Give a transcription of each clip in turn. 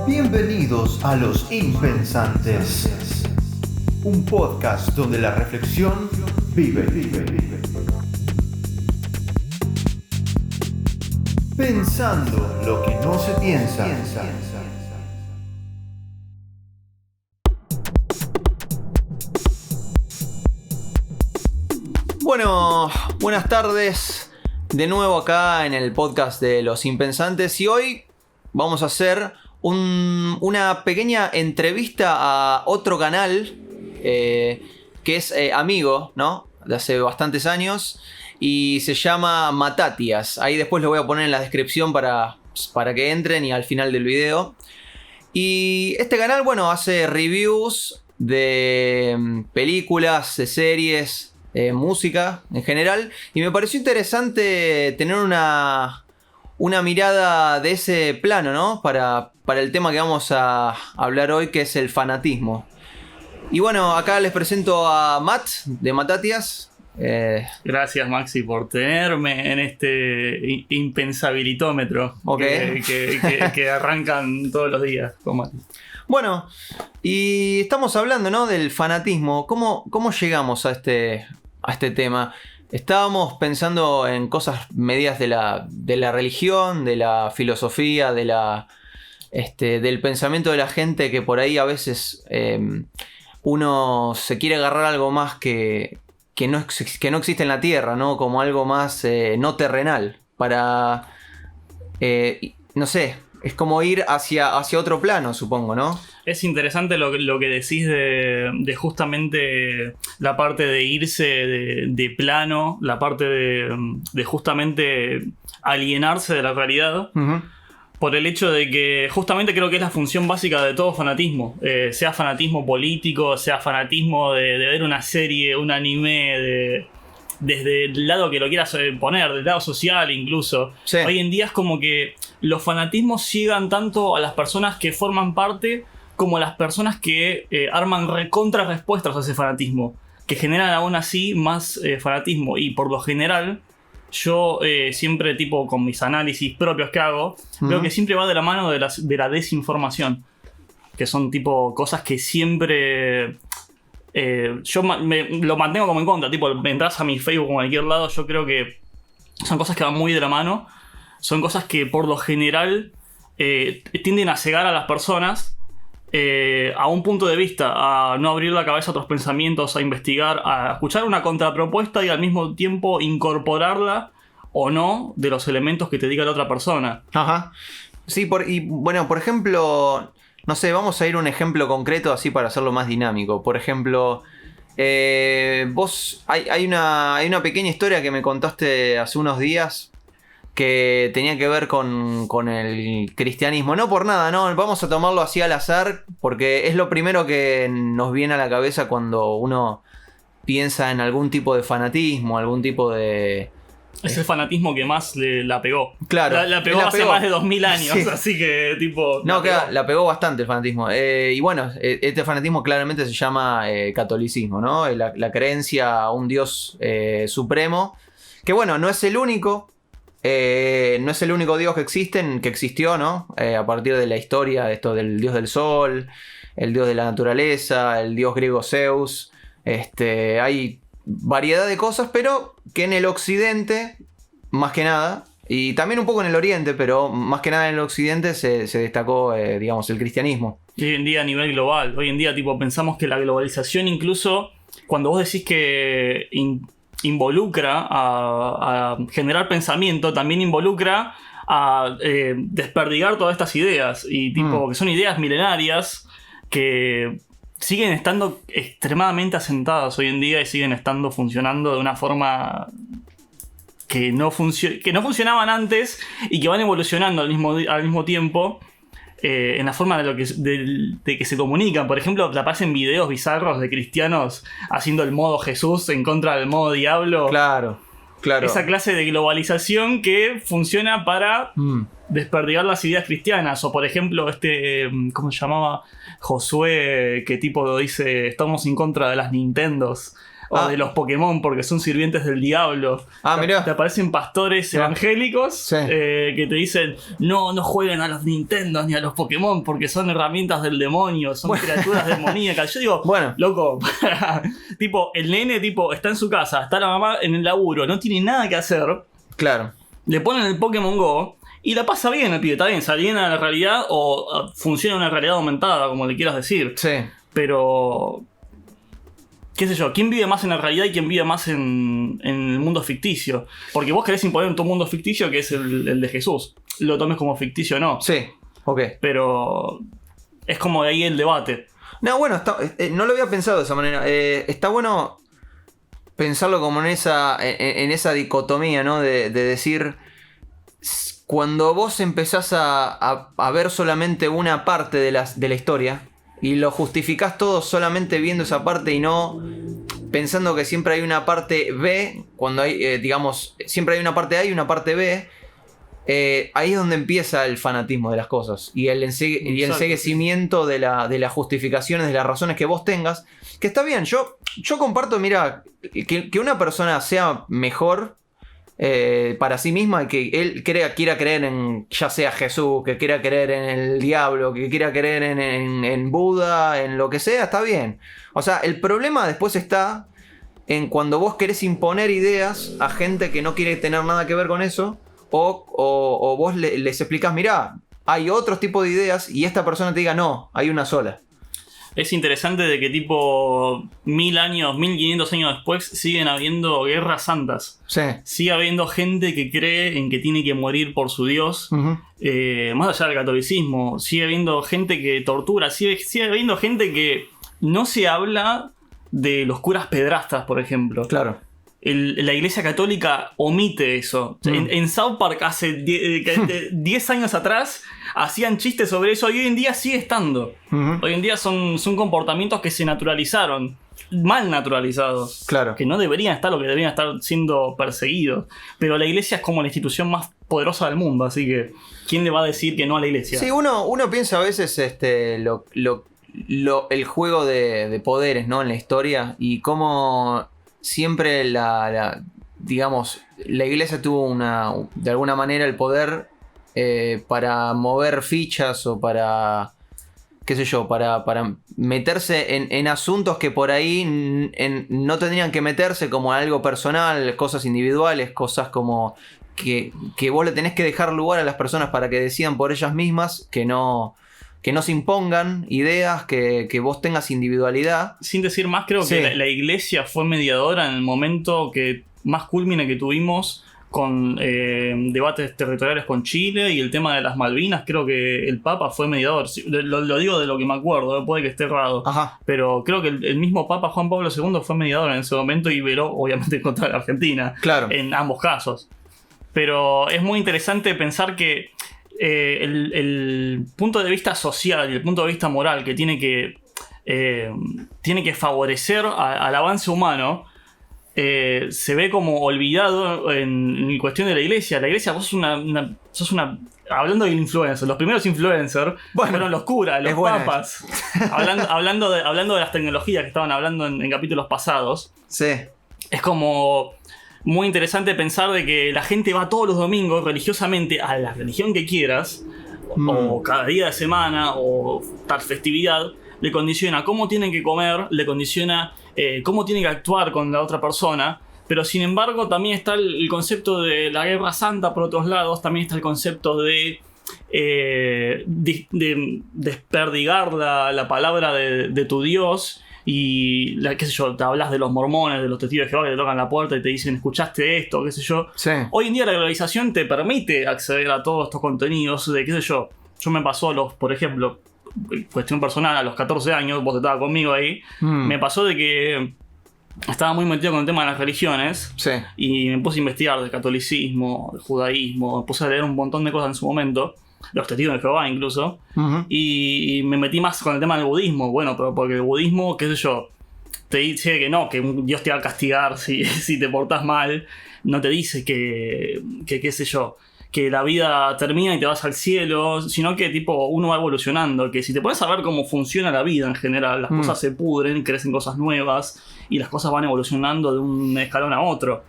Bienvenidos a Los Impensantes, un podcast donde la reflexión vive. Pensando lo que no se piensa. Bueno, buenas tardes. De nuevo acá en el podcast de Los Impensantes. Y hoy vamos a hacer una pequeña entrevista a otro canal que es amigo, ¿no? De hace bastantes años. Y se llama Matatias. Ahí después lo voy a poner en la descripción para que entren y al final del video. Y este canal, bueno, hace reviews de películas, de series, música en general. Y me pareció interesante tener una mirada de ese plano, ¿no? Para el tema que vamos a hablar hoy, que es el fanatismo. Y bueno, acá les presento a Matt de Matatias. Gracias, Maxi, por tenerme en este impensabilitómetro Okay. que arrancan todos los días con Mati. Bueno, y estamos hablando, ¿no? Del fanatismo. ¿Cómo llegamos a este tema? Estábamos pensando en cosas medias de la religión, de la filosofía, del pensamiento de la gente, que por ahí a veces uno se quiere agarrar algo más que no existe en la tierra, ¿no? Como algo más no terrenal. No sé, es como ir hacia otro plano, supongo, ¿no? Es interesante lo que decís de justamente la parte de irse de plano, la parte de justamente alienarse de la realidad. Uh-huh. Por el hecho de que justamente creo que es la función básica de todo fanatismo. Sea fanatismo político, sea fanatismo de ver una serie, un anime, desde el lado que lo quieras poner, del lado social incluso. Sí. Hoy en día es como que los fanatismos llegan tanto a las personas que forman parte como a las personas que arman contrarrespuestas a ese fanatismo, que generan aún así más fanatismo. Y por lo general, yo siempre, tipo, con mis análisis propios que hago, veo que siempre va de la mano de la desinformación, que son tipo cosas que siempre yo lo mantengo como en contra. Tipo, entras a mi Facebook o cualquier lado, yo creo que son cosas que van muy de la mano, son cosas que por lo general tienden a cegar a las personas a un punto de vista, a no abrir la cabeza a otros pensamientos, a investigar, a escuchar una contrapropuesta y al mismo tiempo incorporarla o no de los elementos que te diga la otra persona. Ajá. Sí, y bueno, por ejemplo, no sé, vamos a ir a un ejemplo concreto así para hacerlo más dinámico. Por ejemplo, vos, hay una pequeña historia que me contaste hace unos días que tenía que ver con el cristianismo. No por nada, no, vamos a tomarlo así al azar, porque es lo primero que nos viene a la cabeza cuando uno piensa en algún tipo de fanatismo, algún tipo de... Es el fanatismo que más la pegó. Claro. La pegó hace más de 2000 años, sí. Así que tipo... No, la pegó bastante el fanatismo. Y bueno, este fanatismo claramente se llama catolicismo, ¿no? La creencia a un Dios supremo, que bueno, no es el único. No es el único Dios que existió, ¿no? A partir de la historia, esto del Dios del Sol, el Dios de la naturaleza, el Dios griego Zeus. Hay variedad de cosas, pero que en el occidente, más que nada, y también un poco en el oriente, pero más que nada en el occidente se destacó, digamos, el cristianismo. Y hoy en día a nivel global, hoy en día tipo pensamos que la globalización, incluso cuando vos decís que involucra a generar pensamiento, también involucra a desperdigar todas estas ideas, y tipo que son ideas milenarias que siguen estando extremadamente asentadas hoy en día y siguen estando funcionando de una forma que no funcionaban antes y que van evolucionando al mismo tiempo en la forma de que se comunican. Por ejemplo, te aparecen videos bizarros de cristianos haciendo el modo Jesús en contra del modo diablo. Claro. Esa clase de globalización que funciona para desperdigar las ideas cristianas. O por ejemplo, ¿cómo se llamaba? Josué, que tipo dice, estamos en contra de las Nintendos. O de los Pokémon porque son sirvientes del diablo. Mirá. Te aparecen pastores evangélicos Sí. que te dicen no jueguen a los Nintendo ni a los Pokémon porque son herramientas del demonio, son criaturas demoníacas. Yo digo, Bueno. loco, tipo, el nene tipo está en su casa, está la mamá en el laburo, no tiene nada que hacer, Claro. le ponen el Pokémon Go y la pasa bien el pibe, está bien, se aliena a la realidad o funciona en una realidad aumentada, como le quieras decir. Sí. Pero qué sé yo, ¿quién vive más en la realidad y quién vive más en el mundo ficticio? Porque vos querés imponer tu mundo ficticio que es el de Jesús. Lo tomes como ficticio o no. Sí. Ok. Pero es como de ahí el debate. No, bueno, no lo había pensado de esa manera. Está bueno pensarlo como en esa dicotomía, ¿no? De decir, cuando vos empezás a ver solamente una parte de la historia y lo justificás todo solamente viendo esa parte y no pensando que siempre hay una parte B, cuando hay, digamos, siempre hay una parte A y una parte B, ahí es donde empieza el fanatismo de las cosas y el enseguecimiento de las justificaciones, de las razones que vos tengas. Que está bien, yo comparto, mira, que una persona sea mejor para sí misma y que él quiera creer en ya sea Jesús, que quiera creer en el diablo, que quiera creer en Buda, en lo que sea, está bien. O sea, el problema después está en cuando vos querés imponer ideas a gente que no quiere tener nada que ver con eso. O vos les explicás, mirá, hay otros tipos de ideas y esta persona te diga, no, hay una sola. Es interesante de que tipo 1000 años, 1500 años después siguen habiendo guerras santas. Sí. Sigue habiendo gente que cree en que tiene que morir por su Dios. Uh-huh. Más allá del catolicismo, sigue habiendo gente que tortura, sigue habiendo gente que no se habla de los curas pedrastas, por ejemplo. Claro. La iglesia católica omite eso. En South Park hace 10 años atrás hacían chistes sobre eso y hoy en día sigue estando. Uh-huh. Hoy en día son comportamientos que se naturalizaron, mal naturalizados. Claro. Que no deberían estar, lo que deberían estar siendo perseguidos. Pero la iglesia es como la institución más poderosa del mundo, así que ¿quién le va a decir que no a la iglesia? Sí, uno piensa a veces el juego de poderes, ¿no? En la historia y cómo siempre digamos, la iglesia tuvo de alguna manera el poder para mover fichas o para, qué sé yo, para meterse en asuntos que por ahí no tendrían que meterse, como algo personal, cosas individuales, cosas como que vos le tenés que dejar lugar a las personas para que decidan por ellas mismas, que no se impongan ideas, que vos tengas individualidad. Sin decir más, creo Sí. que la iglesia fue mediadora en el momento que más culmine que tuvimos con debates territoriales con Chile y el tema de las Malvinas. Creo que el Papa fue mediador. Lo digo de lo que me acuerdo, puede que esté errado. Ajá. Pero creo que el mismo Papa Juan Pablo II fue mediador en ese momento y veló, obviamente, contra la Argentina. Claro. En ambos casos. Pero es muy interesante pensar que el punto de vista social y el punto de vista moral que tiene que favorecer al avance humano se ve como olvidado en cuestión de la iglesia. La iglesia, vos sos una hablando de influencers, los primeros influencers fueron los curas, los papas. hablando de las tecnologías que estaban hablando en capítulos pasados. Sí. Es como muy interesante pensar de que la gente va todos los domingos religiosamente a la religión que quieras, o cada día de semana, o tal festividad, le condiciona cómo tienen que comer, le condiciona cómo tienen que actuar con la otra persona. Pero sin embargo también está el concepto de la guerra santa por otros lados, también está el concepto de desperdigar la palabra de tu Dios. Y, qué sé yo, te hablas de los mormones, de los testigos de Jehová que te tocan la puerta y te dicen, ¿escuchaste esto? ¿Qué sé yo? Sí. Hoy en día la globalización te permite acceder a todos estos contenidos de, qué sé yo. Yo me pasó por ejemplo, cuestión personal, a los 14 años, vos estabas conmigo ahí, me pasó de que estaba muy metido con el tema de las religiones. Sí. Y me puse a investigar del catolicismo, del judaísmo, me puse a leer un montón de cosas en su momento. Los testigos de Jehová incluso. Uh-huh. Y me metí más con el tema del budismo. Bueno, pero porque el budismo, qué sé yo, te dice que no, que Dios te va a castigar si te portás mal. No te dice que qué sé yo, que la vida termina y te vas al cielo, sino que tipo uno va evolucionando, que si te pones a ver cómo funciona la vida en general, las cosas se pudren, crecen cosas nuevas y las cosas van evolucionando de un escalón a otro.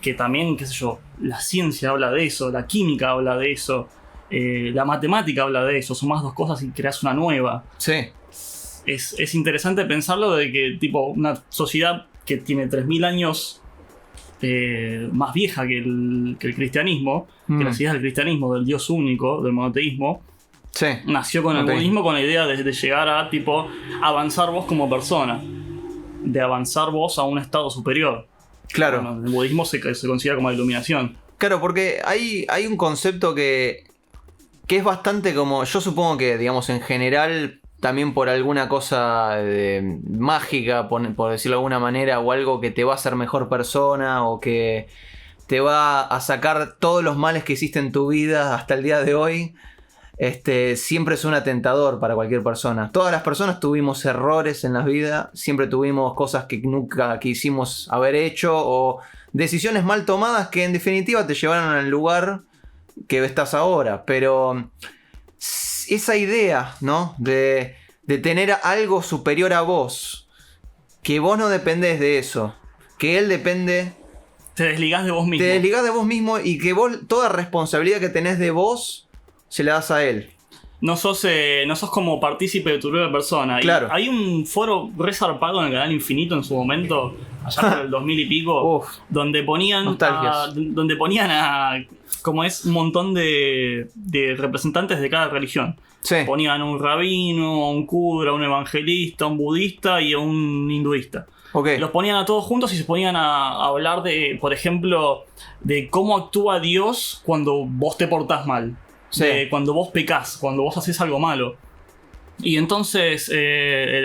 Que también, qué sé yo, la ciencia habla de eso, la química habla de eso, la matemática habla de eso, sumás dos cosas y creas una nueva. Sí. Es interesante pensarlo de que tipo una sociedad que tiene 3000 años más vieja que el cristianismo, que las ideas del cristianismo, del Dios único, del monoteísmo, Sí. nació con el budismo con la idea de llegar a tipo avanzar vos como persona, de avanzar vos a un estado superior. Claro. Bueno, el budismo se considera como la iluminación. Claro, porque hay un concepto que es bastante como, yo supongo que, digamos, en general, también por alguna cosa mágica, por decirlo de alguna manera, o algo que te va a hacer mejor persona, o que te va a sacar todos los males que hiciste en tu vida hasta el día de hoy, siempre es un tentador para cualquier persona. Todas las personas tuvimos errores en la vida, siempre tuvimos cosas que nunca quisimos haber hecho, o decisiones mal tomadas que en definitiva te llevaron al lugar que estás ahora. Pero esa idea, ¿no? De tener algo superior a vos, que vos no dependés de eso, que él depende. Te desligás de vos mismo. Te desligás de vos mismo y que vos, toda responsabilidad que tenés de vos, se la das a él. No sos como partícipe de tu propia persona. Claro. Y hay un foro re zarpado en el canal Infinito en su momento, allá por el 2000 y pico, Uf, donde ponían a como es un montón de representantes de cada religión. sí. Ponían un rabino, un cura, un evangelista, un budista y un hinduista. Ok. Los ponían a todos juntos y se ponían a hablar de, por ejemplo, de cómo actúa Dios cuando vos te portás mal. Sí. De cuando vos pecás, cuando vos haces algo malo. Y entonces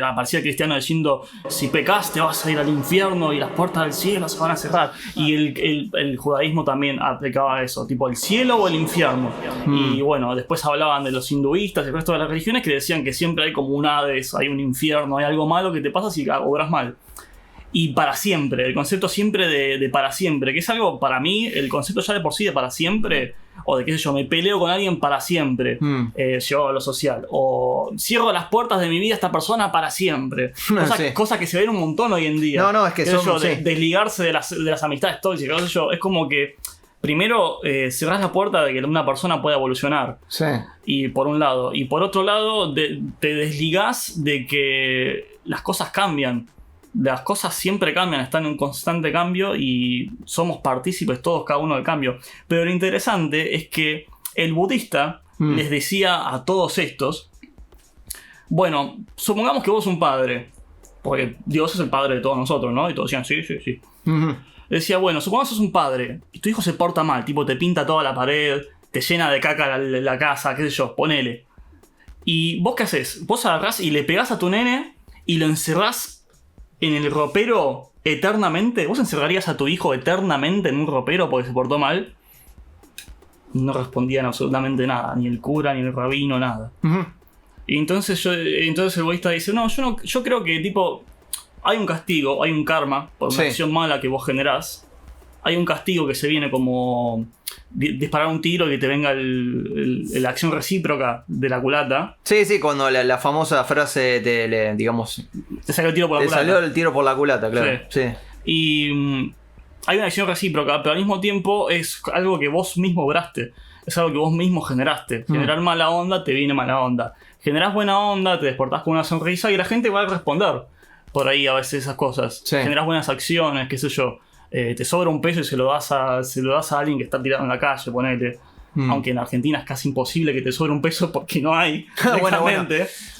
aparecía el cristiano diciendo: si pecás te vas a ir al infierno y las puertas del cielo se van a cerrar. Y el judaísmo también aplicaba eso, tipo el cielo o el infierno. Y bueno, después hablaban de los hinduistas y el resto de las religiones que decían que siempre hay como un Hades, hay un infierno, hay algo malo que te pasa si obras mal. Y para siempre, el concepto siempre de para siempre, que es algo, para mí, el concepto ya de por sí de para siempre, o de qué sé yo, me peleo con alguien para siempre, llevo a lo social, o cierro las puertas de mi vida a esta persona para siempre. Cosas que se ven un montón hoy en día. No, es que son... desligarse de las amistades tóxicas, qué sé yo, es como que primero cerrás la puerta de que una persona pueda evolucionar. Sí. Y por un lado. Y por otro lado, te desligás de que las cosas cambian. Las cosas siempre cambian, están en un constante cambio y somos partícipes todos, cada uno del cambio. Pero lo interesante es que el budista les decía a todos estos: bueno, supongamos que vos sos un padre, porque Dios es el padre de todos nosotros, ¿no? Y todos decían, sí. Decía, bueno, supongamos que sos un padre y tu hijo se porta mal, tipo te pinta toda la pared, te llena de caca la casa, qué sé yo, ponele. ¿Y vos qué haces? Vos agarrás y le pegás a tu nene y lo encerrás en el ropero eternamente. ¿Vos encerrarías a tu hijo eternamente en un ropero porque se portó mal? No respondían absolutamente nada, ni el cura, ni el rabino, nada. Y entonces el budista dice, yo creo que tipo hay un castigo, hay un karma por una acción mala que vos generás. Hay un castigo que se viene como disparar un tiro y que te venga la acción recíproca de la culata. Sí, cuando la famosa frase digamos... Te saca el tiro por la culata. Te salió el tiro por la culata, claro. Sí. Y hay una acción recíproca, pero al mismo tiempo es algo que vos mismo obraste. Es algo que vos mismo generaste. Generar mala onda, te viene mala onda. Generás buena onda, te despertás con una sonrisa y la gente va a responder por ahí a veces esas cosas. Sí. Generás buenas acciones, qué sé yo. Te sobra un peso y se lo das a alguien que está tirado en la calle, ponele. Aunque en Argentina es casi imposible que te sobre un peso porque no hay. Bueno.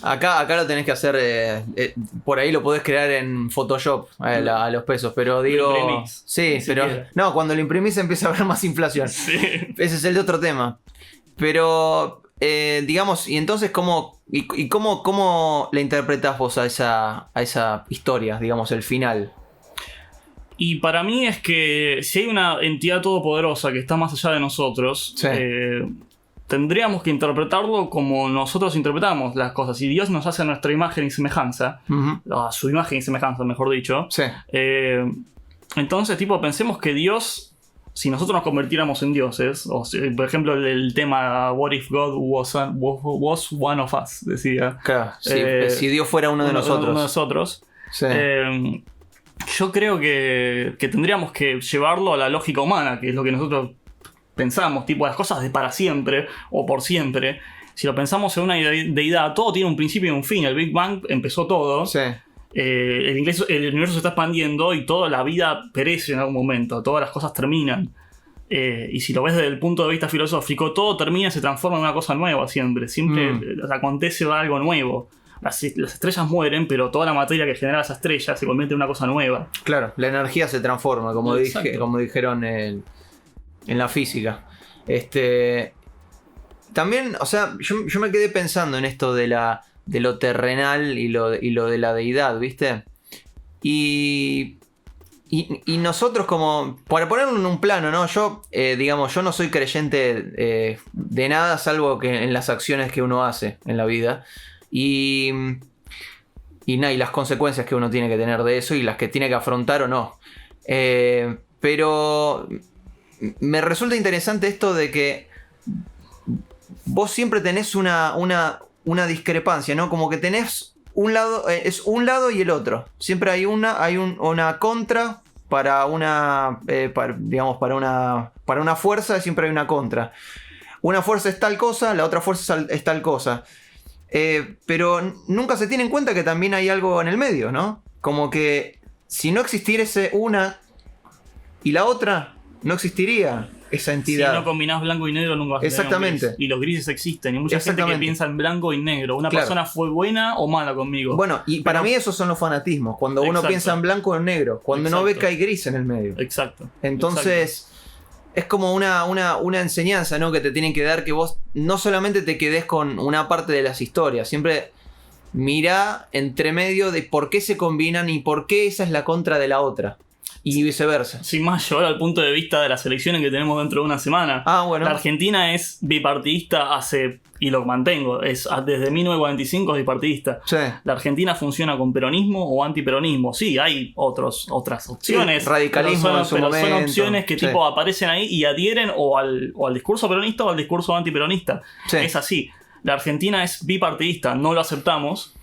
Acá lo tenés que hacer. Por ahí lo podés crear en Photoshop a los pesos, pero digo. Lo imprimís, sí, pero. siquiera. No, cuando lo imprimís empieza a haber más inflación. Sí. Ese es el de otro tema. Pero. Digamos, y entonces, ¿cómo la interpretás vos a esa historia, digamos, el final? Y para mí es que si hay una entidad todopoderosa que está más allá de nosotros, tendríamos que interpretarlo como nosotros interpretamos las cosas. Si Dios nos hace a nuestra imagen y semejanza, a su imagen y semejanza, mejor dicho, entonces, tipo, pensemos que Dios si nosotros nos convirtiéramos en dioses, o si, por ejemplo el tema What if God was one of us, decía. Claro, si Dios fuera uno de nosotros. Sí. Yo creo que tendríamos que llevarlo a la lógica humana, que es lo que nosotros pensamos, tipo las cosas de para siempre o por siempre. Si lo pensamos en una deidad, todo tiene un principio y un fin. El Big Bang empezó todo. Sí. El universo se está expandiendo y toda la vida perece en algún momento. Todas las cosas terminan. Y si lo ves desde el punto de vista filosófico, todo termina y se transforma en una cosa nueva siempre. Siempre acontece algo nuevo. Las estrellas mueren, pero toda la materia que genera esa estrella se convierte en una cosa nueva. Claro, la energía se transforma, como dijeron en la física. También, o sea, yo me quedé pensando en esto de lo terrenal y lo de la deidad, ¿viste? Y nosotros, como para ponerlo en un plano, ¿no? Yo no soy creyente de nada, salvo que en las acciones que uno hace en la vida. Y las consecuencias que uno tiene que tener de eso y las que tiene que afrontar o no. Pero me resulta interesante esto de que vos siempre tenés una discrepancia, ¿no? Como que tenés un lado, es un lado y el otro. Siempre hay una contra para una fuerza, siempre hay una contra. Una fuerza es tal cosa, la otra fuerza es tal cosa. Pero nunca se tiene en cuenta que también hay algo en el medio, ¿no? Como que si no existiese una y la otra, no existiría esa entidad. Si no combinás blanco y negro, nunca vas a tener Exactamente. un gris. Y los grises existen. Y mucha gente que piensa en blanco y negro. Una persona fue buena o mala conmigo. Bueno, y para mí esos son los fanatismos. Cuando uno piensa en blanco o en negro. Cuando no ve que hay gris en el medio. Exacto. Entonces... Es como una enseñanza, ¿no? Que te tienen que dar, que vos no solamente te quedes con una parte de las historias, siempre mirá entre medio de por qué se combinan y por qué esa es la contra de la otra. Y viceversa. Sin más llevar al punto de vista de las elecciones que tenemos dentro de una semana. Bueno. La Argentina es bipartidista y lo mantengo, desde 1945 es bipartidista. Sí. La Argentina funciona con peronismo o antiperonismo. Sí, hay otras opciones. Sí, radicalismo pero en su momento. Son opciones que tipo aparecen ahí y adhieren o al discurso peronista o al discurso antiperonista. Sí. Es así. La Argentina es bipartidista, no lo aceptamos,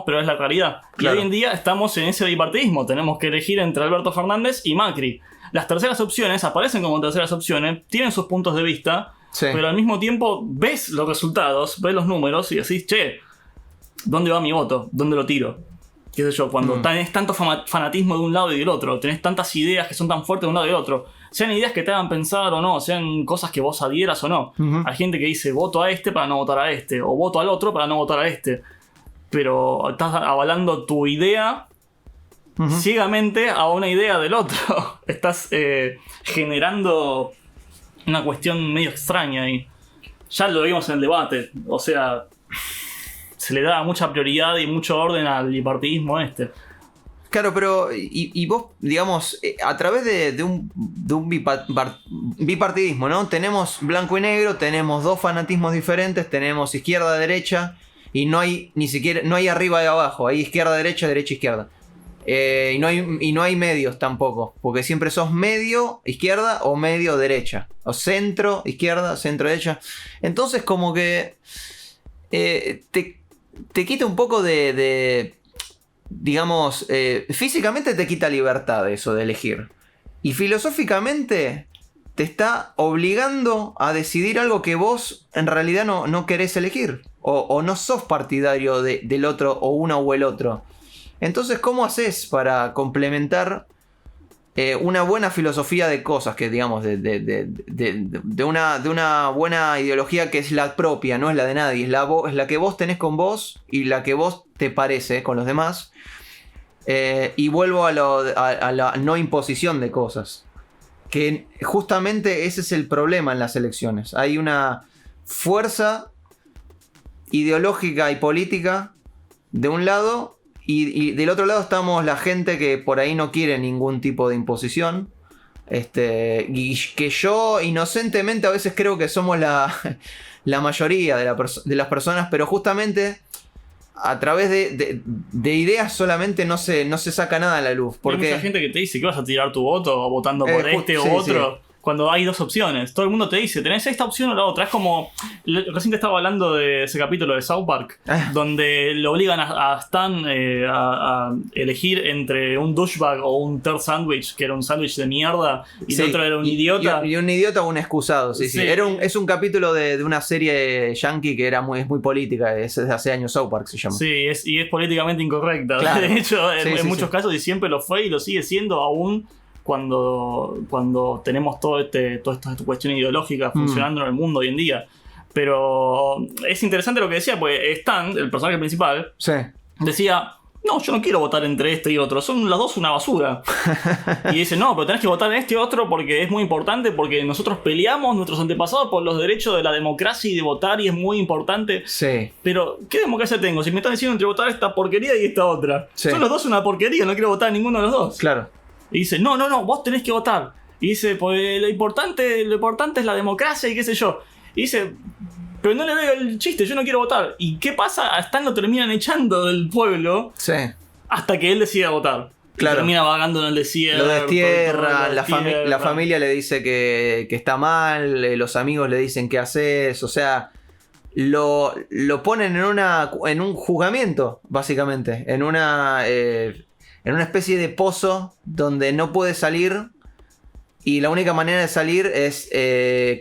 pero es la realidad. Claro. Y hoy en día estamos en ese bipartidismo. Tenemos que elegir entre Alberto Fernández y Macri. Las terceras opciones aparecen como terceras opciones, tienen sus puntos de vista, pero al mismo tiempo ves los resultados, ves los números y decís, che, ¿dónde va mi voto? ¿Dónde lo tiro? Qué sé yo, cuando tenés tanto fanatismo de un lado y del otro, tenés tantas ideas que son tan fuertes de un lado y del otro, sean ideas que te hagan pensar o no, sean cosas que vos adhieras o no. Hay gente que dice, voto a este para no votar a este, o voto al otro para no votar a este. Pero estás avalando tu idea ciegamente a una idea del otro. Estás generando una cuestión medio extraña y ya lo vimos en el debate. O sea, se le da mucha prioridad y mucho orden al bipartidismo Claro, pero y vos, digamos, a través de un bipartidismo, ¿no? Tenemos blanco y negro, tenemos dos fanatismos diferentes, tenemos izquierda-derecha. Y no hay ni siquiera, no hay arriba y abajo, hay izquierda, derecha, izquierda. Y no hay medios tampoco, porque siempre sos medio izquierda o medio derecha. O centro, izquierda, centro, derecha. Entonces como que te quita un poco digamos, físicamente te quita libertad eso de elegir. Y filosóficamente te está obligando a decidir algo que vos en realidad no querés elegir. O no sos partidario del otro o uno o el otro. Entonces, ¿cómo haces para complementar una buena filosofía de cosas? Que digamos, de una buena ideología que es la propia, no es la de nadie. Es la que vos tenés con vos y la que vos te parece con los demás. Y vuelvo a la no imposición de cosas. Que justamente ese es el problema en las elecciones. Hay una fuerza ideológica y política de un lado y del otro lado estamos la gente que por ahí no quiere ningún tipo de imposición, y que yo inocentemente a veces creo que somos la mayoría de las personas, pero justamente a través de ideas solamente no se saca nada a la luz, porque hay mucha gente que te dice que vas a tirar tu voto votando por o otro. Cuando hay dos opciones, todo el mundo te dice, tenés esta opción o la otra. Es como, recién te estaba hablando de ese capítulo de South Park, donde le obligan a Stan a elegir entre un douchebag o un turd sandwich, que era un sándwich de mierda, y el otro era un idiota. Y un idiota o un excusado, sí. Es un capítulo de una serie yankee que es muy política, es de hace años. South Park se llama. Sí, y es políticamente incorrecta. Claro. De hecho, en muchos casos, y siempre lo fue y lo sigue siendo aún cuando tenemos todas estas cuestiones ideológicas funcionando en el mundo hoy en día. Pero es interesante lo que decía, porque Stan, el personaje principal, decía, no, yo no quiero votar entre este y otro, son las dos una basura. Y dice, no, pero tenés que votar en este y otro porque es muy importante, porque nosotros peleamos, nuestros antepasados, por los derechos de la democracia y de votar, y es muy importante. Sí. Pero, ¿qué democracia tengo? Si me están diciendo entre votar esta porquería y esta otra. Sí. Son los dos una porquería, no quiero votar a ninguno de los dos. Claro. Y dice, no, vos tenés que votar. Y dice, pues lo importante es la democracia y qué sé yo. Y dice, pero no le veo el chiste, yo no quiero votar. ¿Y qué pasa? A Stan lo terminan echando del pueblo hasta que él decide votar. Claro. Y termina vagando en el desierto. Lo destierra, la familia le dice que está mal, los amigos le dicen qué haces, o sea, lo ponen en un juzgamiento, básicamente, en una especie de pozo donde no puede salir, y la única manera de salir es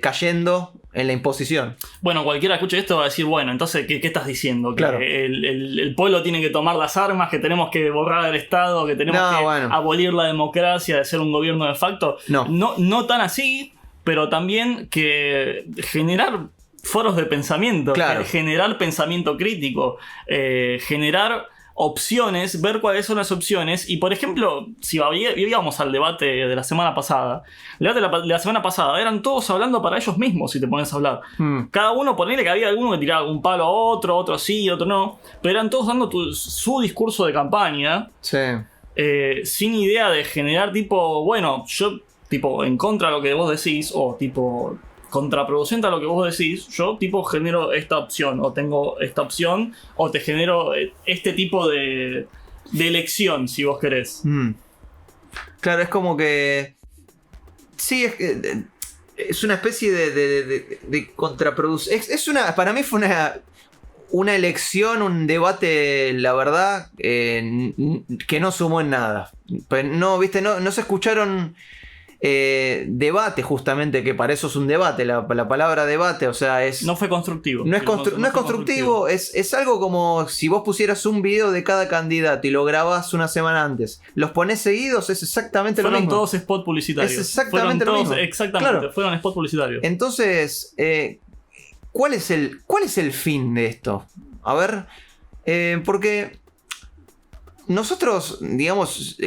cayendo en la imposición. Bueno, cualquiera que escuche esto va a decir, bueno, entonces, ¿qué estás diciendo? Claro. Que el pueblo tiene que tomar las armas, que tenemos que borrar el Estado, que tenemos que abolir la democracia, de ser un gobierno de facto. No tan así, pero también que generar foros de pensamiento, generar pensamiento crítico, generar opciones, ver cuáles son las opciones. Y por ejemplo, si íbamos al debate de la semana pasada, el debate de la semana pasada eran todos hablando para ellos mismos, si te pones a hablar. Cada uno, ponele que había alguno que tiraba algún palo a otro sí, otro no, pero eran todos dando su discurso de campaña, sin idea de generar tipo, bueno, yo tipo en contra de lo que vos decís, o tipo contraproducente a lo que vos decís, yo tipo genero esta opción, o tengo esta opción, o te genero este tipo de elección, si vos querés. Claro, es como que sí, es una especie de contraproducción. Para mí fue una elección, un debate, la verdad, que no sumó en nada. No se escucharon debate, justamente, que para eso es un debate, la palabra debate, o sea, no fue constructivo. No es constructivo, es algo como si vos pusieras un video de cada candidato y lo grabás una semana antes, los ponés seguidos, es exactamente lo mismo. Fueron todos spot publicitarios. Es exactamente lo mismo. Exactamente, claro. Fueron spot publicitarios. Entonces, ¿cuál es el fin de esto? A ver, porque nosotros, digamos,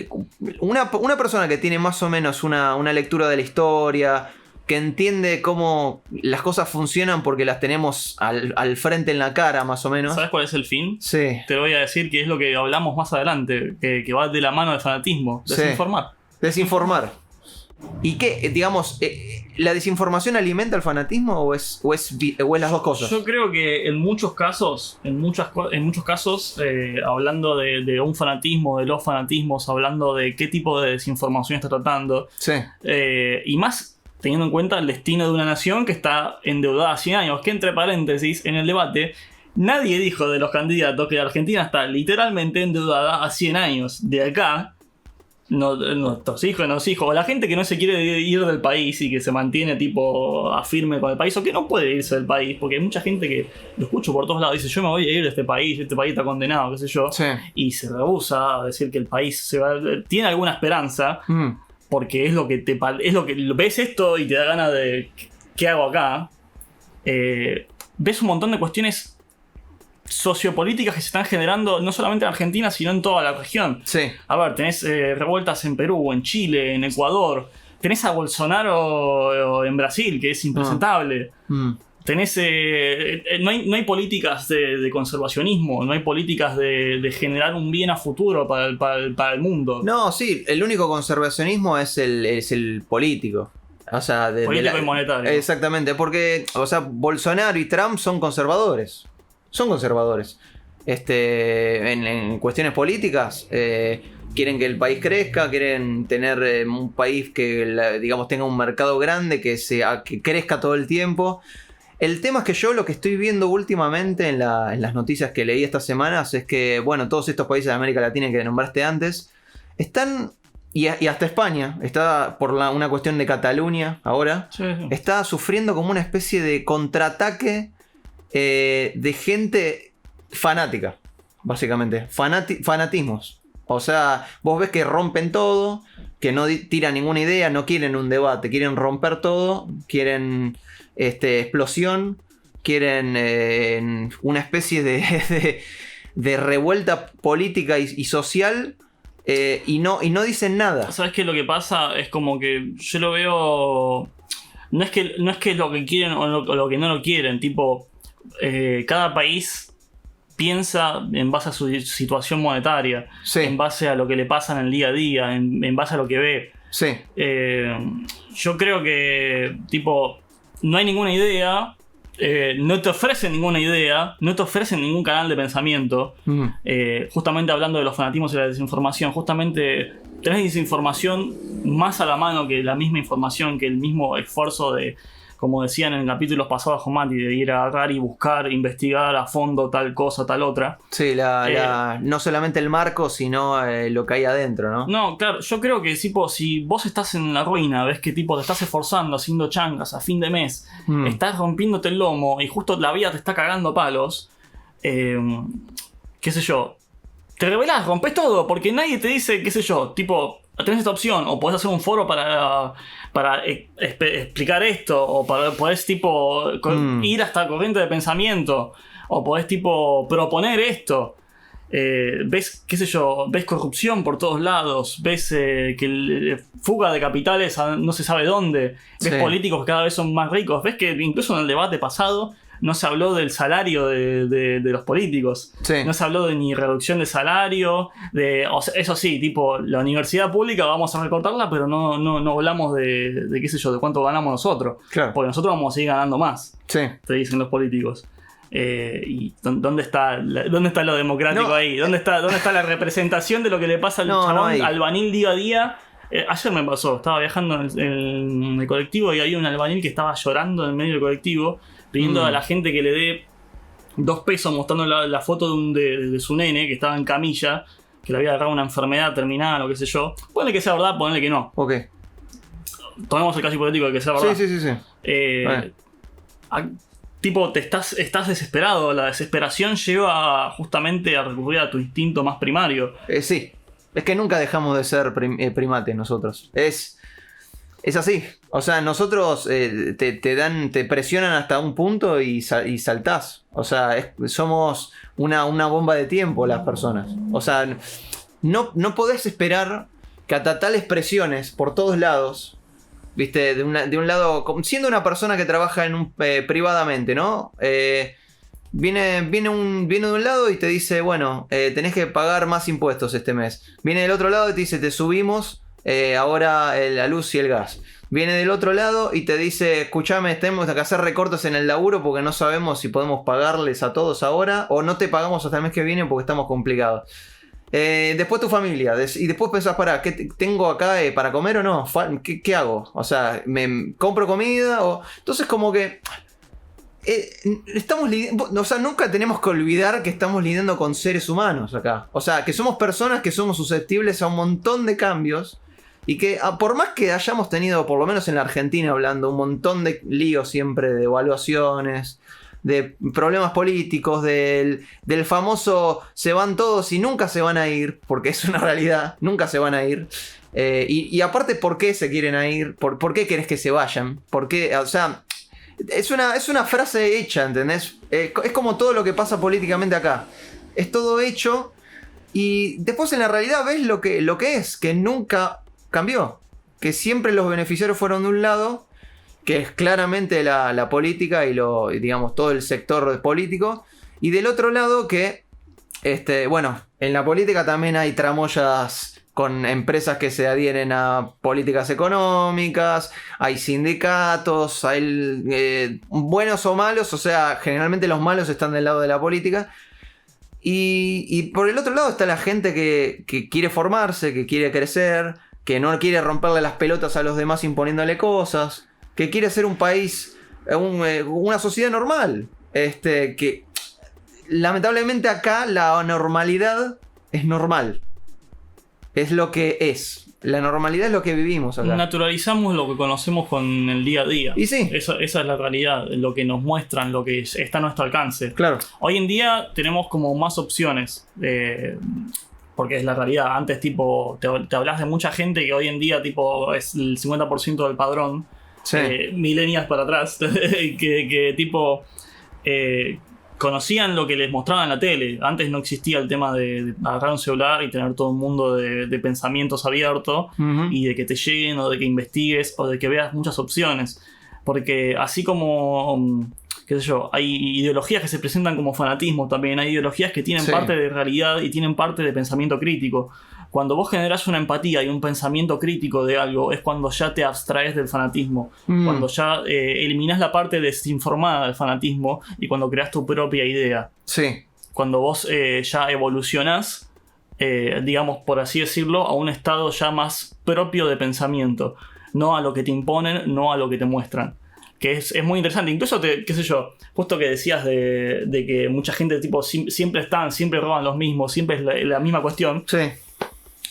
una persona que tiene más o menos una lectura de la historia, que entiende cómo las cosas funcionan porque las tenemos al frente en la cara, más o menos. ¿Sabes cuál es el fin? Sí. Te voy a decir que es lo que hablamos más adelante, que va de la mano del fanatismo. Desinformar. Desinformar. ¿Y qué, digamos, la desinformación alimenta el fanatismo o es las dos cosas? Yo creo que en muchos casos, hablando de un fanatismo, de los fanatismos, hablando de qué tipo de desinformación está tratando, y más teniendo en cuenta el destino de una nación que está endeudada a 100 años, que entre paréntesis, en el debate, nadie dijo de los candidatos que la Argentina está literalmente endeudada a 100 años. De acá, nuestros hijos, o la gente que no se quiere ir del país y que se mantiene tipo afirme con el país, o que no puede irse del país, porque hay mucha gente que lo escucho por todos lados, dice yo me voy a ir de este país está condenado, qué sé yo, y se rehúsa a decir que el país tiene alguna esperanza, porque es lo que ves esto y te da ganas de ¿qué hago acá? Ves un montón de cuestiones sociopolíticas que se están generando no solamente en Argentina, sino en toda la región. A ver, tenés revueltas en Perú, en Chile, en Ecuador. Tenés a Bolsonaro en Brasil, que es impresentable. Tenés no hay políticas de conservacionismo, no hay políticas de generar un bien a futuro para el mundo. No, sí, el único conservacionismo es el político. O sea, político y monetario. Exactamente, porque, o sea, Bolsonaro y Trump son conservadores. en cuestiones políticas. Quieren que el país crezca, quieren tener un país que, digamos, tenga un mercado grande, que crezca todo el tiempo. El tema es que yo lo que estoy viendo últimamente en las noticias que leí estas semanas es que, bueno, todos estos países de América Latina que nombraste antes están, y hasta España, está por una cuestión de Cataluña ahora, Sí. está sufriendo como una especie de contraataque de gente fanática, básicamente. Fanatismos. O sea, vos ves que rompen todo, que no tiran ninguna idea, no quieren un debate, quieren romper todo, quieren explosión, quieren una especie de revuelta política y social, y no dicen nada. ¿Sabes qué? Lo que pasa es como que yo lo veo. No es que lo que quieren o lo que no lo quieren. Tipo, cada país piensa en base a su situación monetaria, Sí. en base a lo que le pasa en el día a día, en base a lo que ve. Sí, Yo creo que, tipo, no hay ninguna idea, no te ofrecen ninguna idea, no te ofrecen ningún canal de pensamiento. Justamente hablando de los fanatismos y la desinformación, justamente tenés desinformación más a la mano que la misma información, que el mismo esfuerzo de, como decían en capítulos pasados con Mati, de ir a agarrar y buscar, investigar a fondo tal cosa, tal otra. sí, no solamente el marco, sino lo que hay adentro, ¿no? No, claro, yo creo que tipo, si vos estás en la ruina, ves que tipo te estás esforzando, haciendo changas a fin de mes, estás rompiéndote el lomo y justo la vida te está cagando a palos, qué sé yo, te rebelás, rompes todo, porque nadie te dice, qué sé yo, tipo, tenés esta opción, o podés hacer un foro para explicar esto, o podés tipo ir hasta corriente de pensamiento, o podés tipo proponer esto. Ves, qué sé yo, ves corrupción por todos lados, ves fuga de capitales a no se sabe dónde, ves Sí. políticos que cada vez son más ricos, ves que incluso en el debate pasado no se habló del salario de los políticos, Sí. no se habló de ni reducción de salario, o sea, eso sí, tipo, la universidad pública vamos a recortarla, pero no hablamos de qué sé yo, de cuánto ganamos nosotros, Claro. porque nosotros vamos a seguir ganando más, Sí. te dicen los políticos. ¿Y dónde está lo democrático No, ahí? ¿Dónde está la representación de lo que le pasa al No, no chabón hay. albañil día a día? Ayer me pasó, estaba viajando en el colectivo y había un albañil que estaba llorando en medio del colectivo, pidiendo a la gente que le dé 2 pesos, mostrando la foto de su nene que estaba en camilla, que le había agarrado una enfermedad terminal o qué sé yo. Ponle que sea verdad, ponle que no. Ok. Tomemos el caso hipotético de que sea verdad. Sí. Bueno. Tipo, estás desesperado. La desesperación lleva justamente a recurrir a tu instinto más primario. Sí. Es que nunca dejamos de ser primates nosotros. Es así. O sea, nosotros te presionan hasta un punto y saltás. O sea, somos una bomba de tiempo las personas. O sea, no podés esperar que hasta tales presiones por todos lados, viste, de un lado, siendo una persona que trabaja privadamente, ¿no? Viene de un lado y te dice, bueno, tenés que pagar más impuestos este mes. Viene del otro lado y te dice, te subimos ahora la luz y el gas. Viene del otro lado y te dice, escuchame, tenemos que hacer recortes en el laburo porque no sabemos si podemos pagarles a todos ahora o no te pagamos hasta el mes que viene porque estamos complicados. Después tu familia, y después pensás, pará, ¿qué tengo acá para comer o no? ¿Qué hago? O sea, ¿me compro comida? Entonces como que estamos lidiando, o sea, nunca tenemos que olvidar que estamos lidiando con seres humanos acá. O sea, que somos personas que somos susceptibles a un montón de cambios. Y que por más que hayamos tenido, por lo menos en la Argentina hablando, un montón de líos siempre de evaluaciones, de problemas políticos, del famoso se van todos y nunca se van a ir, porque es una realidad, nunca se van a ir. Y aparte, ¿por qué se quieren ir? ¿Por qué querés que se vayan? ¿Por qué? O sea, es una frase hecha, ¿entendés? Es como todo lo que pasa políticamente acá. Es todo hecho y después en la realidad ves lo que es, que nunca cambió, que siempre los beneficiarios fueron de un lado, que es claramente la política y digamos todo el sector político, y del otro lado que bueno, en la política también hay tramoyas con empresas que se adhieren a políticas económicas, hay sindicatos, hay buenos o malos, o sea, generalmente los malos están del lado de la política. Y por el otro lado está la gente que quiere formarse, que quiere crecer, que no quiere romperle las pelotas a los demás imponiéndole cosas, que quiere ser un país, una sociedad normal. Que lamentablemente acá la normalidad es normal. Es lo que es. La normalidad es lo que vivimos acá. Naturalizamos lo que conocemos con el día a día. Y sí. Esa es la realidad, lo que nos muestran, lo que está a nuestro alcance. Claro. Hoy en día tenemos como más opciones. Porque es la realidad. Antes tipo te hablas de mucha gente que hoy en día tipo es el 50% del padrón. Sí. Millennials para atrás. que tipo... conocían lo que les mostraban en la tele. Antes no existía el tema de agarrar un celular y tener todo un mundo de pensamientos abiertos y de que te lleguen o de que investigues o de que veas muchas opciones. Porque así como, qué sé yo, hay ideologías que se presentan como fanatismo también, hay ideologías que tienen parte de realidad y tienen parte de pensamiento crítico. Cuando vos generás una empatía y un pensamiento crítico de algo, es cuando ya te abstraes del fanatismo. Cuando ya eliminás la parte desinformada del fanatismo y cuando creás tu propia idea. Sí. Cuando vos ya evolucionás, digamos, por así decirlo, a un estado ya más propio de pensamiento. No a lo que te imponen, no a lo que te muestran. Que es muy interesante. Incluso, qué sé yo, justo que decías de que mucha gente tipo siempre roban los mismos, siempre es la misma cuestión. Sí.